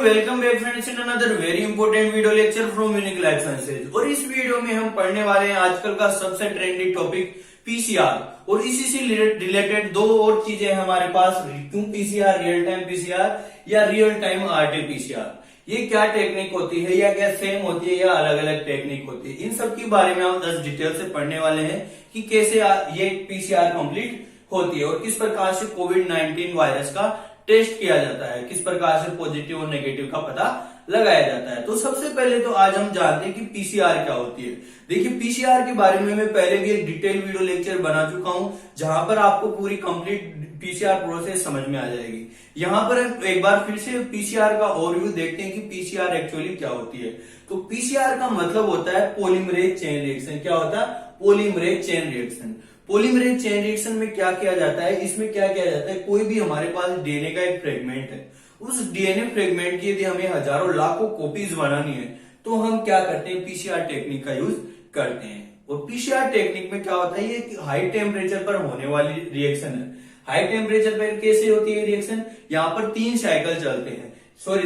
Welcome back friends in another very important video lecture from unique life sciences. और इस video में हम पढ़ने वाले हैं आजकल का सबसे ट्रेंडी टॉपिक पीसीआर। और इसी से रिलेटेड दो और चीजें हैं हमारे पास, क्यों पीसीआर, रियल टाइम पीसीआर या रियल टाइम आरटी पीसीआर। ये क्या टेक्निक होती है, या क्या सेम होती है या अलग अलग टेक्निक होती है, इन सब के बारे में हम 10 डिटेल से पढ़ने वाले हैं कि कैसे ये पीसीआर कंप्लीट होती है और किस प्रकार से कोविड-19 वायरस का टेस्ट किया जाता है, किस प्रकार से पॉजिटिव और नेगेटिव का पता लगाया जाता है। तो सबसे पहले तो आज हम जानते हैं कि पीसीआर क्या होती है। देखिए, पीसीआर के बारे में मैं पहले भी एक डिटेल वीडियो लेक्चर बना चुका हूं, जहां पर आपको पूरी कंप्लीट पीसीआर प्रोसेस समझ में आ जाएगी। यहां पर एक बार फिर से पीसीआर का ओवरव्यू देखते हैं कि पीसीआर एक्चुअली क्या होती है। तो पीसीआर का मतलब होता है पॉलीमरेज चेन रिएक्शन। क्या होता है? Polymerase chain reaction. Polymerase chain reaction में क्या किया जाता है, इसमें क्या किया जाता है, कोई भी हमारे पास डीएनए का एक फ्रेगमेंट है, उस डीएनए फ्रेगमेंट की यदि हमें हजारों लाखों कॉपीज बनानी है तो हम क्या करते हैं, पीसीआर टेक्निक का यूज करते हैं। और पीसीआर टेक्निक में क्या होता है, ये हाई टेम्परेचर पर होने वाली रिएक्शन है। हाई टेम्परेचर पर कैसे होती है रिएक्शन, यहाँ पर 3 साइकिल चलते हैं,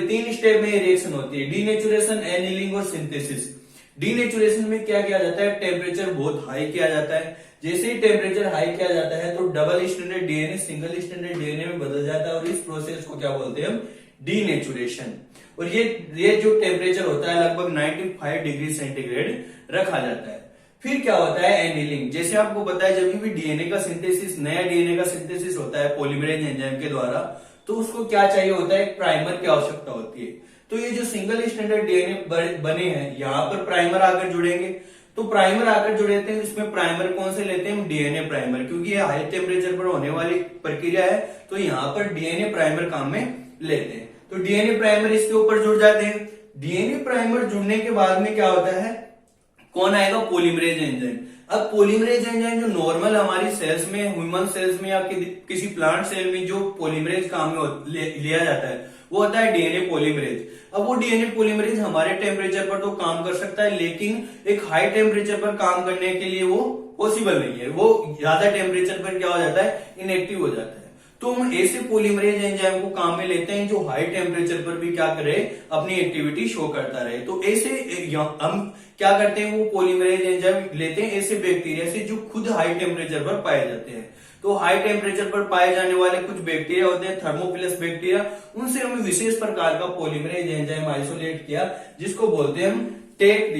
3 स्टेप में रिएक्शन होती है, डीनेचुरेशन, एनीलिंग और सिंथेसिस। डीनेचुरेशन में क्या किया जाता है, टेम्परेचर बहुत हाई किया जाता है। जैसे ही टेम्परेचर हाई किया जाता है तो double standard DNA single standard DNA में बदल जाता है और इस प्रोसेस को क्या बोलते हैं हम, डीनेचुरेशन। और ये जो टेम्परेचर होता है लगभग 95 डिग्री सेंटीग्रेड रखा जाता है। फिर क्या होता है, एनीलिंग। जैसे आपको पता है, जब भी डीएनए का सिंथेसिस, नया डीएनए का सिंथेसिस होता है पॉलीमरेज एंजाइम के द्वारा, तो उसको क्या चाहिए होता है, एक प्राइमर की आवश्यकता होती है। तो ये जो सिंगल स्टैंडर्ड डीएनए बने हैं, यहाँ पर प्राइमर आकर जुड़ेंगे। तो प्राइमर आकर जुड़े थे, इसमें प्राइमर कौन से लेते हैं, डीएनए प्राइमर, क्योंकि ये हाई टेम्परेचर पर होने वाली प्रक्रिया है, तो यहाँ पर डीएनए प्राइमर काम में लेते हैं। तो डीएनए प्राइमर इसके ऊपर जुड़ जाते हैं। डीएनए प्राइमर जुड़ने के बाद में क्या होता है, कौन आएगा, पॉलीमरेज एंजाइम। अब पॉलीमरेज एंजाइम जो नॉर्मल हमारी सेल्स में, ह्यूमन सेल्स में या किसी प्लांट सेल में जो पॉलीमरेज काम में लिया जाता है, वो होता है डीएनए पॉलीमरेज। अब वो डीएनए पॉलीमरेज हमारे टेम्परेचर पर तो काम कर सकता है, लेकिन एक हाई टेम्परेचर पर काम करने के लिए वो पॉसिबल नहीं है। वो ज्यादा टेम्परेचर पर क्या हो जाता है, इनएक्टिव हो जाता है। तो हम ऐसे पॉलीमरेज एंजाइम को काम में लेते हैं जो हाई टेम्परेचर पर भी क्या करे, अपनी एक्टिविटी शो करता रहे। तो ऐसे हम क्या करते हैं, वो पॉलीमरेज एंजाइम लेते हैं ऐसे बैक्टीरिया से जो खुद हाई टेम्परेचर पर पाए जाते हैं। तो हाई टेम्परेचर पर पाए जाने वाले कुछ बैक्टीरिया होते हैं, थर्मोफिलस बैक्टीरिया, उनसे हमें विशेष प्रकार का पॉलीमरेज एंजाइम आइसोलेट किया, जिसको बोलते हैं हम टेक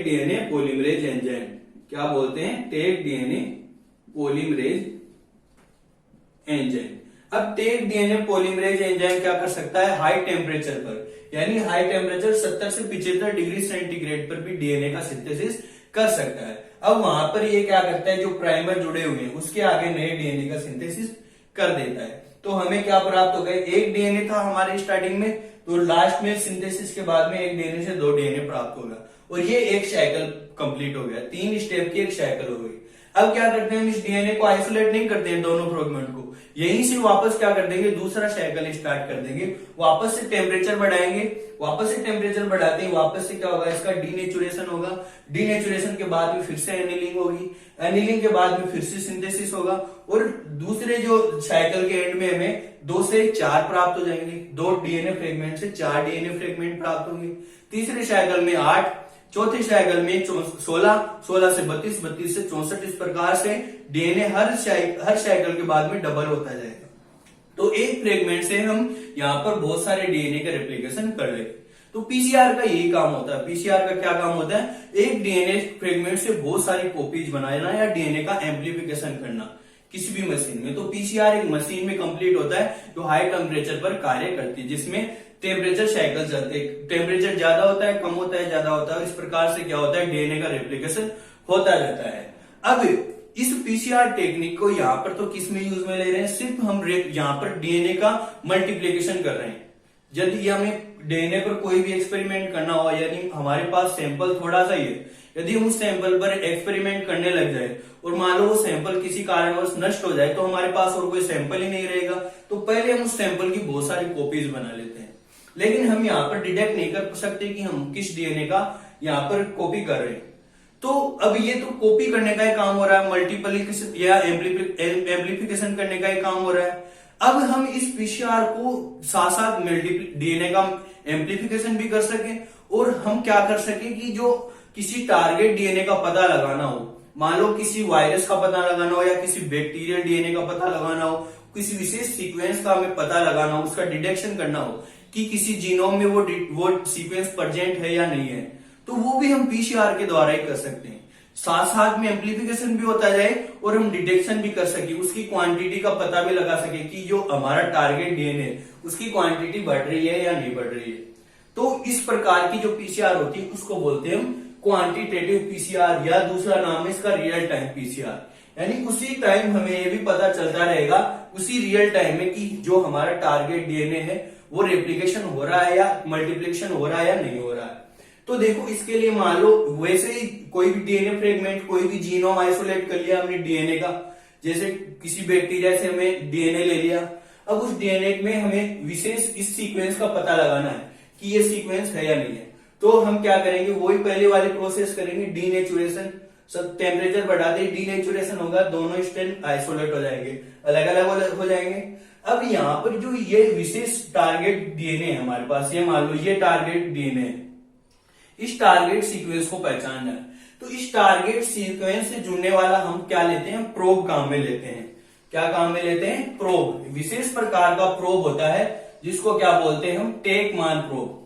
डीएनए पॉलीमरेज एंजाइम। क्या बोलते हैं, टेक डीएनए पॉलीमरेज एंजाइम। अब टेक डीएनए पॉलीमरेज एंजाइम क्या कर सकता है, हाई टेम्परेचर पर, यानी हाई टेम्परेचर 70 से 75 डिग्री सेंटीग्रेड पर भी डीएनए का सिंथेसिस कर सकता है। अब वहां पर ये क्या करता है, जो प्राइमर जुड़े हुए हैं उसके आगे नए डीएनए का सिंथेसिस कर देता है। तो हमें क्या प्राप्त हो गए, एक डीएनए था हमारे स्टार्टिंग में, तो लास्ट में सिंथेसिस के बाद में एक डीएनए से 2 डीएनए प्राप्त होगा और ये एक साइकिल कंप्लीट हो गया, 3 स्टेप की एक साइकिल हो गई। अब क्या करते हैं, हम इस डीएनए को आइसोलेट नहीं करते हैं दोनों फ्रेगमेंट को, यहीं से वापस क्या कर देंगे, दूसरा साइकिल स्टार्ट कर देंगे, वापस से टेम्परेचर बढ़ाएंगे, वापस से टेम्परेचर बढ़ाते ही वापस से क्या होगा, इसका डीनेचुरेशन होगा। डीनेचुरेशन के बाद में फिर से एनीलिंग होगी, एनीलिंग के बाद में फिर से सिंथेसिस होगा और दूसरे जो साइकिल के एंड में हमें 2 से 4 प्राप्त हो जाएंगे, 2 डीएनए फ्रेगमेंट से 4 डीएनए फ्रेगमेंट प्राप्त होंगे। तीसरे साइकिल में 8, चौथे साइकिल में 16 से 32 से 64, इस प्रकार से डीएनए हर साइकिल के बाद में डबल होता जाएगा। तो एक फ्रेगमेंट से हम यहाँ पर बहुत सारे डीएनए का रेप्लिकेशन कर लेंगे। तो पीसीआर का यही काम होता है। पीसीआर का क्या काम होता है, एक डीएनए फ्रेगमेंट से बहुत सारी कॉपीज बनाना या डीएनए का एम्प्लीफिकेशन करना किसी भी मशीन में। तो पीसीआर एक मशीन में कंप्लीट होता है जो हाई टेम्परेचर पर कार्य करती है, जिसमें टेम्परेचर साइकिल चलते हैं, टेम्परेचर ज्यादा होता है, कम होता है, ज्यादा होता है, इस प्रकार से क्या होता है, डीएनए का रेप्लिकेशन होता रहता है। अब इस पीसीआर टेक्निक को यहाँ पर तो किस में यूज में ले रहे हैं, सिर्फ हम यहाँ पर डीएनए का मल्टीप्लीकेशन कर रहे हैं। यदि हमें डीएनए पर कोई भी एक्सपेरिमेंट करना हो, यानी हमारे पास सैंपल थोड़ा सा ही है, यदि हम उस सैंपल पर एक्सपेरिमेंट करने लग जाए और मान लो वो सैंपल किसी कारणवश नष्ट हो जाए, तो हमारे पास और कोई सैंपल ही नहीं रहेगा। तो पहले हम उस सैंपल की बहुत सारी कॉपीज बना लेते हैं, लेकिन हम यहाँ पर डिटेक्ट नहीं कर सकते कि हम किस डीएनए का यहाँ पर कॉपी कर रहे हैं। तो अब ये तो कॉपी करने का ही काम हो रहा है, मल्टीप्लिकेशन या एम्प्लीफिकेशन करने का ही काम हो रहा है। अब हम इस पीसीआर को साथ साथ डीएनए का एम्प्लीफिकेशन भी कर सके, और हम क्या कर सके कि जो किसी टारगेट डीएनए का पता लगाना हो, मान लो किसी वायरस का पता लगाना हो या किसी बैक्टीरियल डीएनए का पता लगाना हो, किसी विशेष सीक्वेंस का हमें पता लगाना हो, उसका डिटेक्शन करना हो कि किसी जीनोम में वो सीक्वेंस प्रेजेंट है या नहीं है, तो वो भी हम पीसीआर के द्वारा ही कर सकते हैं। साथ साथ में एम्प्लीफिकेशन भी होता जाए और हम डिटेक्शन भी कर सके, उसकी क्वांटिटी का पता भी लगा सके कि जो हमारा टारगेट डीएनए उसकी क्वांटिटी बढ़ रही है या नहीं बढ़ रही है। तो इस प्रकार की जो पीसीआर होती है उसको बोलते हैं हम क्वांटिटेटिव पीसीआर, या दूसरा नाम है इसका रियल टाइम पीसीआर। यानी उसी टाइम हमें ये भी पता चलता रहेगा उसी रियल टाइम में कि जो हमारा टारगेट डीएनए है वो रेप्लिकेशन हो रहा है या मल्टीप्लिकेशन हो रहा है या नहीं हो रहा है। तो देखो इसके लिए मान लो वैसे ही कोई भी डीएनए फ्रेगमेंट, कोई भी जीनोम आइसोलेट कर लिया हमने डीएनए का, जैसे किसी बैक्टीरिया से हमें डीएनए ले लिया। अब उस डीएनए में हमें विशेष इस सीक्वेंस का पता लगाना है कि ये सीक्वेंस है या नहीं है। तो हम क्या करेंगे, वही पहले वाली प्रोसेस करेंगे, डीनेचुरेशन। सब टेम्परेचर बढ़ा दे, डीनेचुरेशन होगा, दोनों स्ट्रैंड आइसोलेट हो जाएंगे, अलग अलग हो जाएंगे। अब यहाँ पर जो ये विशेष टारगेट डीएनए है हमारे पास, ये मान लो ये टारगेट डीएनए है, इस टारगेट सीक्वेंस को पहचानना है। तो इस टारगेट सीक्वेंस से जुड़ने वाला हम क्या लेते हैं, प्रोब काम में लेते हैं। क्या काम में लेते हैं, प्रोब। विशेष प्रकार का प्रोब होता है जिसको क्या बोलते हैं हम, टेक मान प्रोब।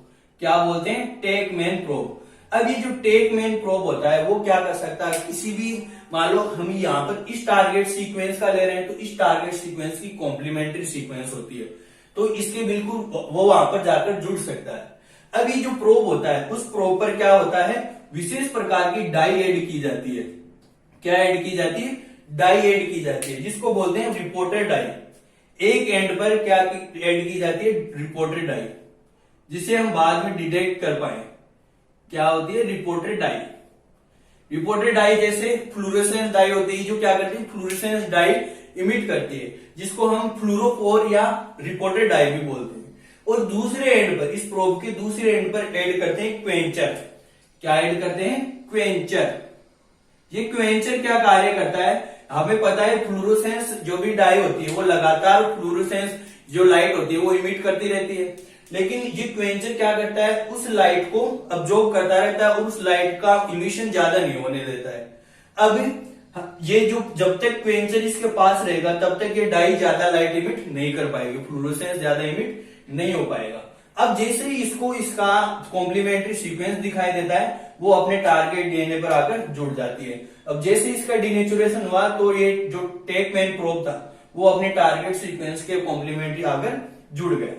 क्या बोलते हैं, टेक मैन प्रोब। अब ये जो टेक मैन प्रोब होता है वो क्या कर सकता है, किसी भी, मान लो हम यहाँ पर इस टारगेट सीक्वेंस का ले रहे हैं, तो इस टारगेट सीक्वेंस की कॉम्प्लीमेंट्री सीक्वेंस होती है, तो इसके बिल्कुल वो वहां पर जाकर जुड़ सकता है। अब ये जो प्रोब होता है उस प्रोब पर क्या होता है, विशेष प्रकार की डाई एड की जाती है। क्या एड की जाती है, डाई एड की जाती है, जिसको बोलते हैं रिपोर्टर डाई। एक एंड पर क्या एड की जाती है, रिपोर्टर डाई, जिसे हम बाद में डिटेक्ट कर पाए। क्या होती है, रिपोर्टेड डाई। रिपोर्टेड डाई जैसे फ्लोरेसेंस डाई होती है, जो क्या करती है, फ्लोरेसेंस डाई इमिट करती है, जिसको हम फ्लोरोफोर या रिपोर्टेड डाई भी बोलते हैं। और दूसरे एंड पर, इस प्रोब के दूसरे एंड पर ऐड करते हैं क्वेंचर। क्या ऐड करते हैं, क्वेंचर। ये क्वेंचर क्या कार्य करता है, हमें पता है फ्लोरोसेंस जो भी डाई होती है वो लगातार फ्लोरोसेंस जो लाइट होती है वो इमिट करती रहती है, लेकिन ये क्वेंचर क्या करता है, उस लाइट को अब्जॉर्ब करता रहता है और उस लाइट का इमिशन ज्यादा नहीं होने देता है। अब ये जो जब तक क्वेंचर इसके पास रहेगा तब तक ये डाई ज्यादा लाइट इमिट नहीं कर पाएगी, फ्लोरोसेंस ज्यादा इमिट नहीं हो पाएगा। अब जैसे ही इसको इसका कॉम्प्लीमेंट्री सीक्वेंस दिखाई देता है वो अपने टारगेट डीएनए पर आकर जुड़ जाती है। अब जैसे इसका डिनेचुरेशन हुआ तो ये जो टेक मैन प्रोब था वो अपने टारगेट सीक्वेंस के कॉम्प्लीमेंट्री आकर जुड़ गया।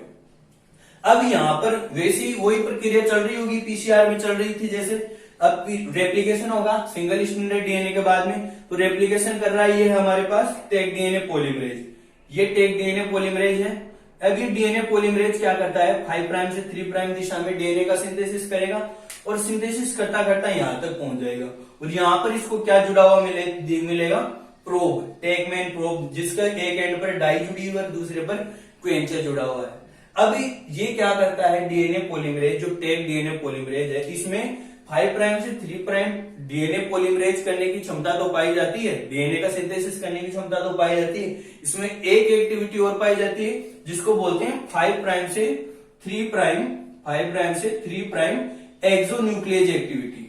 अब यहाँ पर वैसी वही प्रक्रिया चल रही होगी, पीसीआर में चल रही थी जैसे। अब रेप्लिकेशन होगा सिंगल स्ट्रैंडेड डीएनए के बाद में, तो रेप्लिकेशन कर रहा है ये हमारे पास टेक डीएनए पॉलीमरेज। ये टेक डीएनए पॉलीमरेज है। अब ये डीएनए पॉलीमरेज क्या करता है, 5 प्राइम से 3 प्राइम दिशा में डीएनए का सिंथेसिस करेगा और सिंथेसिस करता करता यहां तक पहुंच जाएगा। और यहाँ पर इसको क्या जुड़ा हुआ मिलेगा, प्रोब, टेक मैन प्रोब, जिसका एक एंड पर डाई जुड़ी हुई है, दूसरे पर क्वेंचर जुड़ा हुआ है। अब ये क्या करता है, डीएनए पॉलीमरेज, जो टेक डीएनए पॉलीमरेज है, इसमें 5 प्राइम से 3 प्राइम डीएनए पॉलीमरेज करने की क्षमता तो पाई जाती है, डीएनए का सिंथेसिस करने की क्षमता तो पाई जाती है। इसमें एक एक्टिविटी और पाई जाती है जिसको बोलते हैं 5 प्राइम से 3 प्राइम एक्सोन्यूक्लियस एक्टिविटी।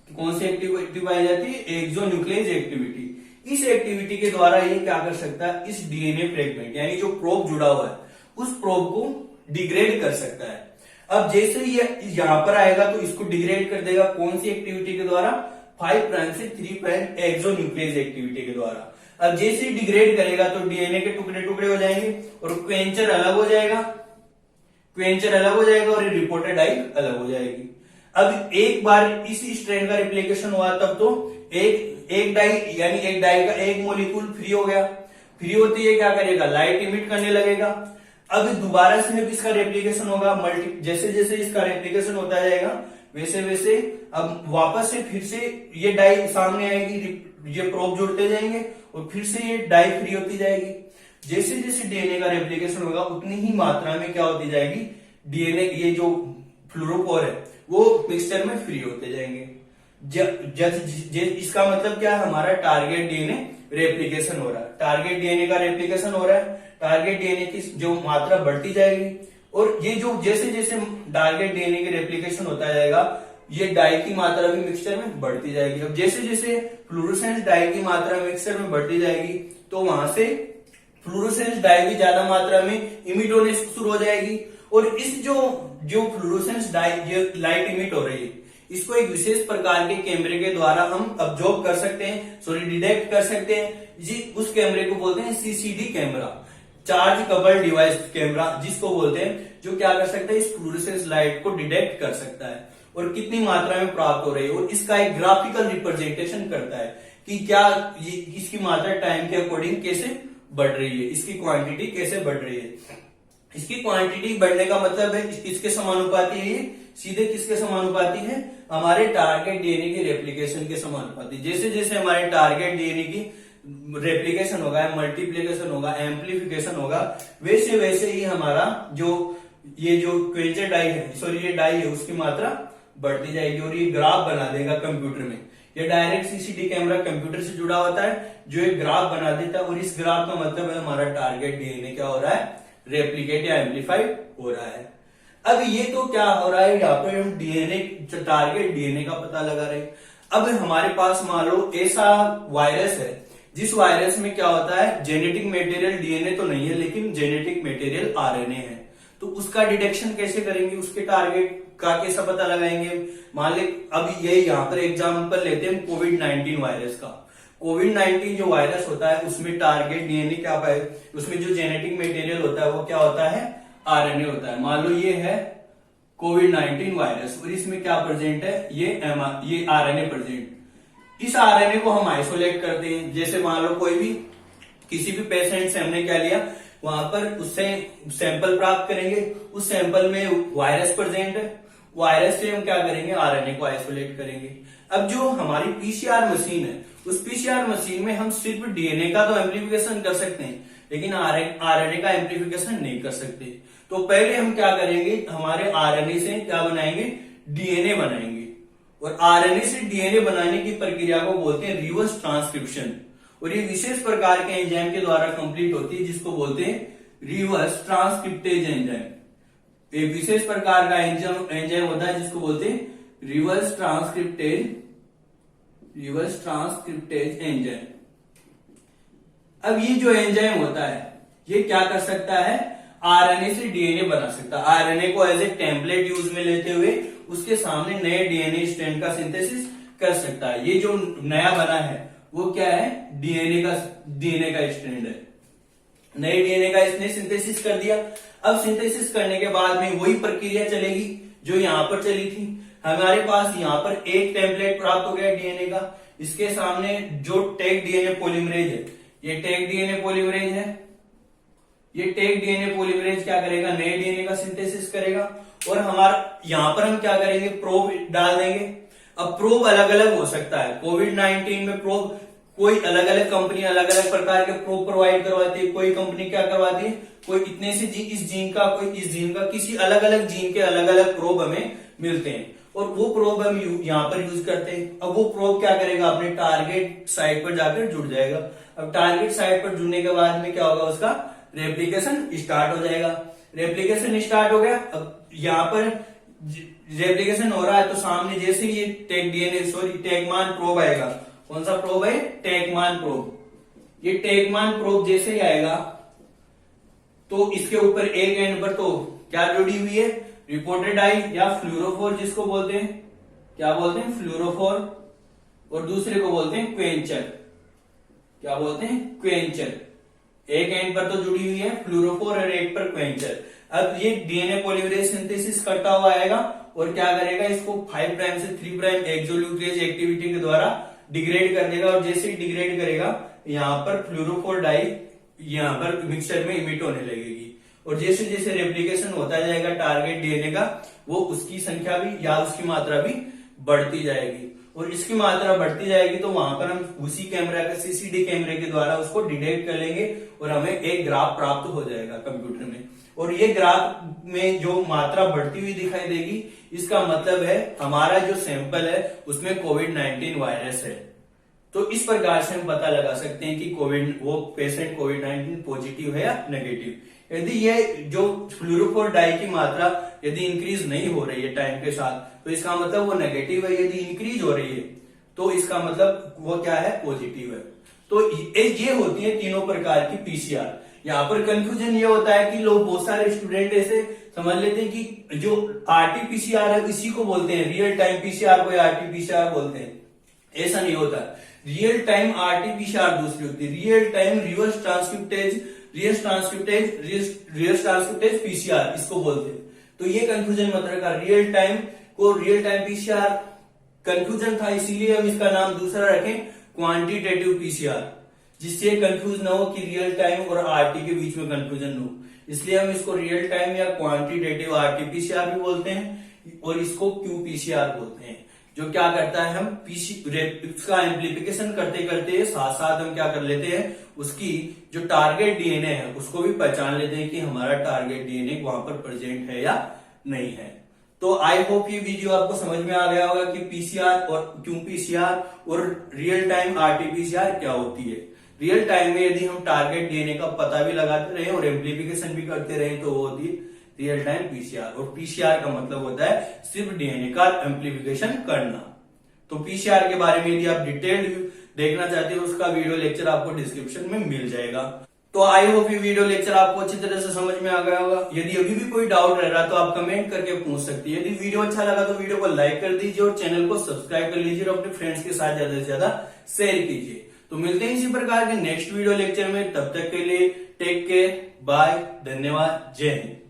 कौन सी एक्टिविटी पाई जाती है, एक्सोन्यूक्लियस एक्टिविटी। इस एक्टिविटी के द्वारा ये क्या कर सकता है, इस डीएनए फ्रेगमेंट यानी जो प्रोब जुड़ा हुआ है उस प्रोब को डिग्रेड कर सकता है। अब जैसे ये यहां पर आएगा तो इसको डिग्रेड कर देगा, कौन सी एक्टिविटी के द्वारा, 5 प्राइम से 3 प्राइम एक्सोन्यूक्लियस एक्टिविटी के द्वारा। अब जैसे ही डिग्रेड करेगा तो डीएनए के टुकड़े टुकड़े हो जाएंगे और क्वेंचर अलग हो जाएगा, और रिपोर्टेड डाई अलग हो जाएगी। अब एक बार इस स्ट्रैंड का रिप्लिकेशन हुआ तब तो एक डाई यानी एक डाई का एक मॉलिक्यूल फ्री हो गया। फ्री होते ही क्या करेगा, लाइट इमिट करने लगेगा। अब दोबारा से इसका रेप्लिकेशन होगा, जैसे जैसे इसका रेप्लिकेशन होता जाएगा वैसे वैसे अब वापस से फिर से ये डाई सामने आएगी, ये प्रोब जुड़ते जाएंगे और फिर से ये डाई फ्री होती जाएगी। जैसे जैसे डीएनए का रेप्लिकेशन होगा उतनी ही मात्रा में क्या होती जाएगी, डीएनए ये जो फ्लोरोफोर है वो मिक्सचर में फ्री होते जाएंगे। इसका मतलब क्या है, हमारा टारगेट डीएनए रेप्लिकेशन हो रहा है, टारगेट डीएनए का रेप्लिकेशन हो रहा है। टारगेट डीएनए की जो मात्रा बढ़ती जाएगी। और ये जो जैसे जैसे टारगेट डीएनए की रेप्लिकेशन होता जाएगा, ये डाई की मात्रा भी मिक्सचर में बढ़ती जाएगी। अब जैसे जैसे फ्लोरोसेंस डाई की मात्रा मिक्सचर में बढ़ती जाएगी, तो वहां से फ्लोरोसेंस डाई भी ज्यादा मात्रा में इमिट होने शुरू हो जाएगी। और इस जो फ्लोरोसेंस डाई जो लाइट इमिट हो रही है, इसको एक विशेष प्रकार के कैमरे के द्वारा हम ऑब्जर्व कर सकते हैं, डिटेक्ट कर सकते हैं। जी उस कैमरे को बोलते हैं CCD camera, charge coupled device camera जिसको बोलते हैं, जो क्या कर सकता है, इस फ्लोरोसेंस लाइट को डिटेक्ट कर सकता है और कितनी मात्रा में प्राप्त हो रही है। और इसका एक ग्राफिकल रिप्रेजेंटेशन करता है कि क्या इसकी मात्रा टाइम के अकॉर्डिंग कैसे बढ़ रही है, इसकी क्वांटिटी कैसे बढ़ रही है। इसकी क्वांटिटी बढ़ने का मतलब है किसके समानुपाती है, सीधे किसके समानुपाती है, हमारे टारगेट डीएनए की रेप्लिकेशन के समानुपाती। जैसे जैसे हमारे टारगेट डीएनए की रेप्लिकेशन होगा, मल्टीप्लीकेशन होगा, एम्पलीफिकेशन होगा, वैसे वैसे ही हमारा ये जो क्वेंचर डाई है, ये डाई है, उसकी मात्रा बढ़ती जाएगी। और ये ग्राफ बना देगा कंप्यूटर में। ये डायरेक्ट सीसीडी कैमरा कंप्यूटर से जुड़ा होता है, जो एक ग्राफ बना देता है। और इस ग्राफ का मतलब है हमारा टारगेट डीएनए क्या हो रहा है, रेप्लिकेट या एम्पलीफाइड हो रहा है। अब ये तो क्या हो रहा है, यहाँ पे हम डीएनए टारगेट डीएनए का पता लगा रहे। अब हमारे पास मान लो ऐसा वायरस है, जिस वायरस में क्या होता है, जेनेटिक मटेरियल डीएनए तो नहीं है, लेकिन जेनेटिक मटेरियल आरएनए है। तो उसका डिटेक्शन कैसे करेंगे, उसके टारगेट का कैसा पता लगाएंगे। मान ले अब ये यहाँ पर एग्जाम्पल लेते हैं कोविड-19 वायरस का। कोविड-19 जो वायरस होता है, उसमें टारगेट डीएनए क्या पाए, उसमें जो जेनेटिक मटेरियल होता है वो क्या होता है, आरएनए होता है। मान लो ये है कोविड-19 वायरस और इसमें क्या प्रेजेंट है, ये आरएनए प्रेजेंट। इस आरएनए को हम आइसोलेट करते हैं। जैसे मान लो कोई भी किसी भी पेशेंट से हमने क्या लिया, वहां पर उससे सैंपल प्राप्त करेंगे, उस सैंपल में वायरस प्रेजेंट है, वायरस से हम क्या करेंगे, आरएनए को आइसोलेट करेंगे। अब जो हमारी पीसीआर मशीन है, उस पीसीआर मशीन में हम सिर्फ डीएनए का तो एम्प्लीफिकेशन कर सकते हैं, लेकिन आरएनए का एम्प्लीफिकेशन नहीं कर सकते। तो पहले हम क्या करेंगे, हमारे आरएनए से क्या बनाएंगे, डीएनए बनाएंगे। और आरएनए से डीएनए बनाने की प्रक्रिया को बोलते हैं रिवर्स ट्रांसक्रिप्शन। और ये विशेष प्रकार के एंजाइम के द्वारा कंप्लीट होती है, जिसको बोलते हैं रिवर्स ट्रांसक्रिप्टेज एंजाइम। एक विशेष प्रकार का एंजाइम होता है जिसको बोलते हैं रिवर्स ट्रांसक्रिप्टेज एंजाइम। अब ये जो एंजाइम होता है, ये क्या कर सकता है, आरएनए से डीएनए बना सकता है। आरएनए को एज ए टेम्पलेट यूज में लेते हुए उसके सामने नए डीएनए स्ट्रैंड का सिंथेसिस कर सकता है। ये जो नया बना है वो क्या है, डीएनए का स्ट्रैंड है। नए डीएनए का इसने सिंथेसिस कर दिया। अब सिंथेसिस करने के बाद में वही प्रक्रिया चलेगी जो यहां पर चली थी। हमारे पास यहां पर एक टेम्पलेट प्राप्त हो गया डीएनए का, इसके सामने जो टैग डीएनए पॉलीमरेज है, ये टैग डीएनए पॉलीमरेज है। ये टैग डीएनए पॉलीमरेज क्या करेगा, नए डीएनए का सिंथेसिस करेगा। और हमारा यहां पर हम क्या करेंगे, प्रोब डाल देंगे। अब प्रोब अलग अलग हो सकता है। कोविड-19 में प्रोब कोई अलग अलग कंपनी अलग अलग प्रकार के प्रोब प्रोवाइड करवाती है। कोई कंपनी क्या करवाती है, कोई इतने से इस जीन का, कोई इस जीन का, किसी अलग अलग जीन के अलग अलग प्रोब हमें मिलते हैं और वो प्रोब हम यहाँ पर यूज करते हैं। अब वो प्रोब क्या करेगा, अपने टारगेट साइट पर जाकर जुड़ जाएगा। अब टारगेट साइट पर जुड़ने के बाद में क्या होगा, उसका रेप्लिकेशन स्टार्ट हो जाएगा। रेप्लिकेशन स्टार्ट हो गया। अब यहाँ पर रेप्लिकेशन हो रहा है तो सामने जैसे ये टैगमान प्रोब आएगा। कौन सा प्रोब है, टैगमान प्रोब। ये टैगमान प्रोब जैसे ही आएगा तो इसके ऊपर एक एंड पर तो क्या जुड़ी हुई है, रिपोर्टेड आई या फ्लूरोफोर, जिसको बोलते हैं, क्या बोलते हैं, फ्लूरोफोर। और दूसरे को बोलते हैं क्वेंचर। क्या बोलते हैं, क्वेंचर। एक एंड पर तो जुड़ी हुई है फ्लूरोफोर और एक पर क्वेंचर। अब ये डीएनए पॉलीमरेज सिंथेसिस करता हुआ आएगा और क्या करेगा, इसको 5 प्राइम से 3 प्राइम एक्सोल्यूटेज एक्टिविटी के द्वारा डिग्रेड कर देगा। और जैसे ही डिग्रेड करेगा, यहाँ पर फ्लूरोफोर डाई यहाँ पर मिक्सचर में इमिट होने लगेगी। और जैसे जैसे रेप्लिकेशन होता जाएगा टारगेट डीएनए का, वो उसकी संख्या भी या उसकी मात्रा भी बढ़ती जाएगी। और इसकी मात्रा बढ़ती जाएगी तो वहां पर हम उसी कैमरा का सीसीडी कैमरे के द्वारा उसको डिटेक्ट कर लेंगे और हमें एक ग्राफ प्राप्त हो जाएगा कंप्यूटर में। और ये ग्राफ में जो मात्रा बढ़ती हुई दिखाई देगी, इसका मतलब है हमारा जो सैंपल है उसमें कोविड-19 वायरस है। तो इस प्रकार से हम पता लगा सकते हैं कि वो पेशेंट कोविड-19 पॉजिटिव है या नेगेटिव। यदि ये जो फ्लूरोफोर डाई की मात्रा यदि इंक्रीज नहीं हो रही है टाइम के साथ, तो इसका मतलब वो नेगेटिव है। यदि इंक्रीज हो रही है तो इसका मतलब वो क्या है, पॉजिटिव है। तो ये होती है तीनों प्रकार की पीसीआर। यहाँ पर कंफ्यूजन ये होता है कि लोग, बहुत सारे स्टूडेंट ऐसे समझ लेते हैं कि जो आरटीपीसीआर है इसी को बोलते हैं रियल टाइम पीसीआर को, आरटीपीसीआर बोलते हैं। ऐसा नहीं होता। रियल टाइम आरटीपीसीआर दूसरी होती है, real time reverse transcriptase PCR इसको बोलते हैं। तो ये कंफ्यूजन मत रखा, रियल टाइम को रियल टाइम पीसीआर कंफ्यूजन था, इसीलिए हम इसका नाम दूसरा रखें क्वांटिटेटिव पीसीआर, जिससे कंफ्यूज ना हो कि रियल टाइम और आरटी के बीच में कंफ्यूजन न हो। इसलिए हम इसको रियल टाइम या क्वांटिटेटिव आरटीपीसीआर भी बोलते हैं और इसको क्यूपीसीआर बोलते हैं। जो क्या करता है, हम इसका एम्प्लीफिकेशन करते करते साथ साथ हम क्या कर लेते हैं, उसकी जो टारगेट डीएनए है उसको भी पहचान लेते हैं कि हमारा टारगेट डीएनए वहां पर प्रेजेंट है या नहीं है। तो आई होप ये वीडियो आपको समझ में आ गया होगा कि पीसीआर और क्यूपीसीआर और रियल टाइम आरटीपीसीआर क्या होती है। रियल टाइम में यदि हम टारगेट डीएनए का पता भी लगाते रहे और एम्प्लीफिकेशन भी करते रहे तो वो होती है रियल टाइम पीसीआर। और पीसीआर का मतलब होता है सिर्फ डीएनए का एम्प्लीफिकेशन करना। तो पीसीआर के बारे में यदि आप डिटेल्ड देखना चाहते हो उसका वीडियो लेक्चर आपको डिस्क्रिप्शन में मिल जाएगा। तो आई होप ये वीडियो लेक्चर आपको अच्छी तरह से समझ में आ गया होगा। यदि अभी भी कोई डाउट रह रहा तो आप कमेंट करके पूछ सकती है। यदि वीडियो अच्छा लगा तो वीडियो को लाइक कर दीजिए और चैनल को सब्सक्राइब कर लीजिए और अपने फ्रेंड्स के साथ ज्यादा से ज्यादा शेयर कीजिए। तो मिलते हैं इसी प्रकार के नेक्स्ट वीडियो लेक्चर में, तब तक के लिए टेक केयर, बाय, धन्यवाद, जय हिंद।